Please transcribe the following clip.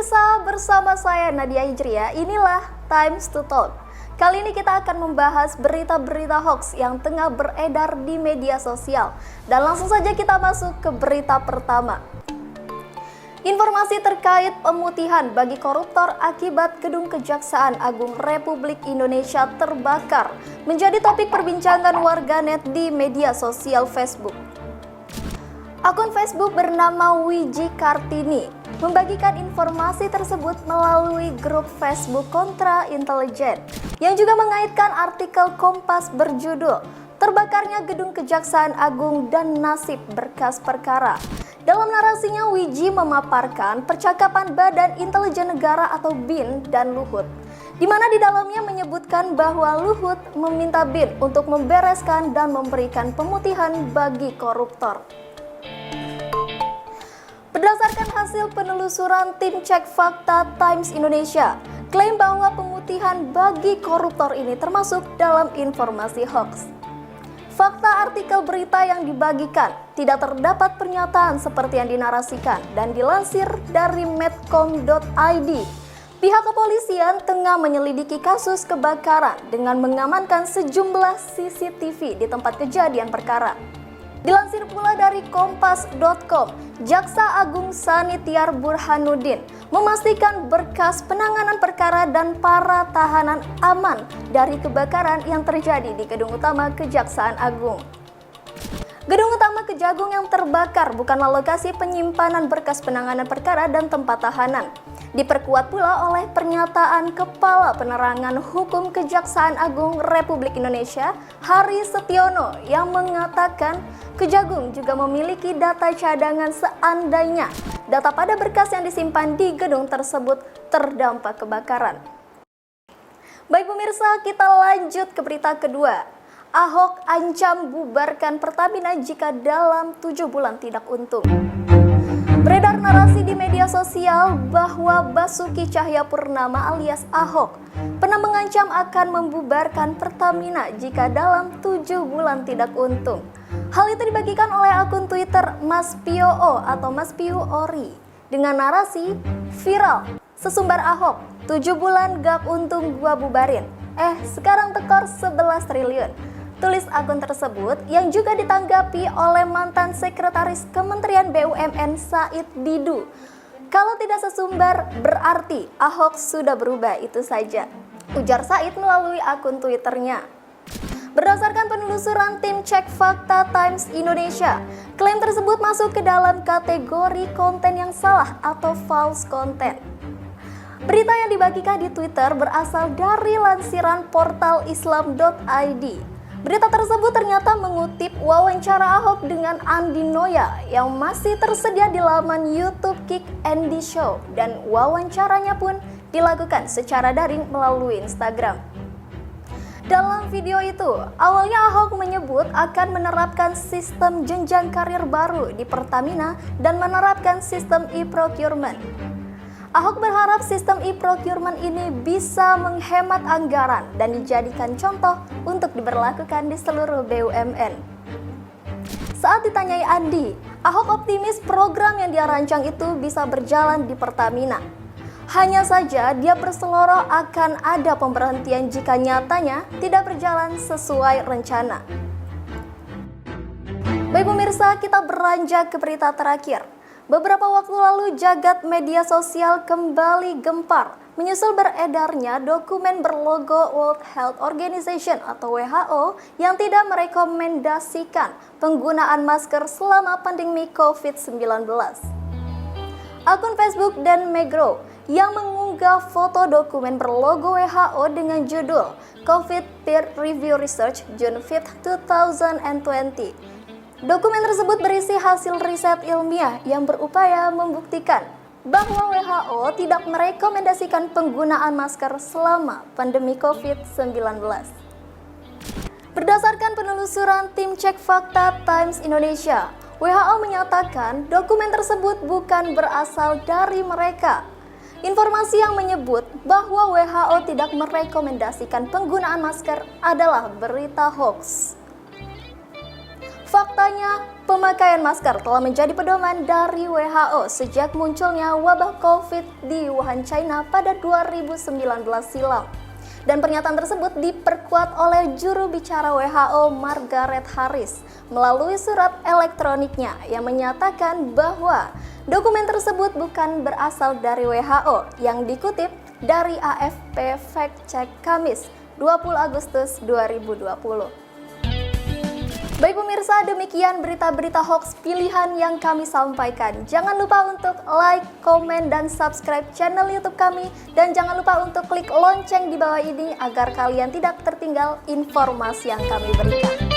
pemirsa, bersama saya Nadia Hijriah, inilah Times to Talk. Kali ini kita akan membahas berita-berita hoax yang tengah beredar di media sosial. Dan langsung saja kita masuk ke berita pertama. Informasi terkait pemutihan bagi koruptor akibat Gedung Kejaksaan Agung Republik Indonesia terbakar menjadi topik perbincangan warganet di media sosial Facebook. Akun Facebook bernama Wiji Kartini membagikan informasi tersebut melalui grup Facebook Kontra Intelijen yang juga mengaitkan artikel Kompas berjudul "Terbakarnya Gedung Kejaksaan Agung dan Nasib Berkas Perkara". Dalam narasinya, Wiji memaparkan percakapan Badan Intelijen Negara atau BIN dan Luhut, di mana di dalamnya menyebutkan bahwa Luhut meminta BIN untuk membereskan dan memberikan pemutihan bagi koruptor. Berdasarkan hasil penelusuran tim cek fakta Times Indonesia, klaim bahwa pemutihan bagi koruptor ini termasuk dalam informasi hoax. Fakta artikel berita yang dibagikan tidak terdapat pernyataan seperti yang dinarasikan dan dilansir dari medcom.id. Pihak kepolisian tengah menyelidiki kasus kebakaran dengan mengamankan sejumlah CCTV di tempat kejadian perkara. Dilansir pula dari kompas.com, Jaksa Agung Sanitiar Burhanuddin memastikan berkas penanganan perkara dan para tahanan aman dari kebakaran yang terjadi di Gedung Utama Kejaksaan Agung. Gedung Utama Kejagung yang terbakar bukanlah lokasi penyimpanan berkas penanganan perkara dan tempat tahanan. Diperkuat pula oleh pernyataan Kepala Penerangan Hukum Kejaksaan Agung Republik Indonesia, Hari Setiono, yang mengatakan Kejagung juga memiliki data cadangan seandainya data pada berkas yang disimpan di gedung tersebut terdampak kebakaran. Baik pemirsa, kita lanjut ke berita kedua. Ahok ancam bubarkan Pertamina jika dalam 7 bulan tidak untung. Beredar narasi di media sosial bahwa Basuki Cahayapurnama alias Ahok pernah mengancam akan membubarkan Pertamina jika dalam 7 bulan tidak untung. Hal itu dibagikan oleh akun Twitter Mas Pio atau Mas Piu Ori dengan narasi viral, sesumbar Ahok, 7 bulan gak untung gua bubarin, sekarang tekor 11 triliun. Tulis akun tersebut yang juga ditanggapi oleh mantan sekretaris Kementerian BUMN Said Didu. Kalau tidak sesumbar berarti Ahok sudah berubah, itu saja, ujar Said melalui akun Twitternya. Berdasarkan penelusuran tim cek fakta Times Indonesia, klaim tersebut masuk ke dalam kategori konten yang salah atau false content. Berita yang dibagikan di Twitter berasal dari lansiran portal islam.id. Berita tersebut ternyata mengutip wawancara Ahok dengan Andi Noya yang masih tersedia di laman YouTube Kick Andy Show, dan wawancaranya pun dilakukan secara daring melalui Instagram. Dalam video itu, awalnya Ahok menyebut akan menerapkan sistem jenjang karir baru di Pertamina dan menerapkan sistem e-procurement. Ahok berharap sistem e-procurement ini bisa menghemat anggaran dan dijadikan contoh untuk diberlakukan di seluruh BUMN. Saat ditanyai Andi, Ahok optimis program yang dia rancang itu bisa berjalan di Pertamina. Hanya saja dia berseloroh akan ada pemberhentian jika nyatanya tidak berjalan sesuai rencana. Baik pemirsa, kita beranjak ke berita terakhir. Beberapa waktu lalu jagat media sosial kembali gempar menyusul beredarnya dokumen berlogo World Health Organization atau WHO yang tidak merekomendasikan penggunaan masker selama pandemi COVID-19. Akun Facebook Dan Megro yang mengunggah foto dokumen berlogo WHO dengan judul COVID Peer Review Research June 5, 2020. Dokumen tersebut berisi hasil riset ilmiah yang berupaya membuktikan bahwa WHO tidak merekomendasikan penggunaan masker selama pandemi COVID-19. Berdasarkan penelusuran tim cek fakta Times Indonesia, WHO menyatakan dokumen tersebut bukan berasal dari mereka. Informasi yang menyebut bahwa WHO tidak merekomendasikan penggunaan masker adalah berita hoax. Faktanya, pemakaian masker telah menjadi pedoman dari WHO sejak munculnya wabah COVID di Wuhan, China pada 2019 silam. Dan pernyataan tersebut diperkuat oleh juru bicara WHO Margaret Harris melalui surat elektroniknya yang menyatakan bahwa dokumen tersebut bukan berasal dari WHO yang dikutip dari AFP Fact Check Kamis 20 Agustus 2020. Baik pemirsa, demikian berita-berita hoax pilihan yang kami sampaikan. Jangan lupa untuk like, komen, dan subscribe channel YouTube kami. Dan jangan lupa untuk klik lonceng di bawah ini agar kalian tidak tertinggal informasi yang kami berikan.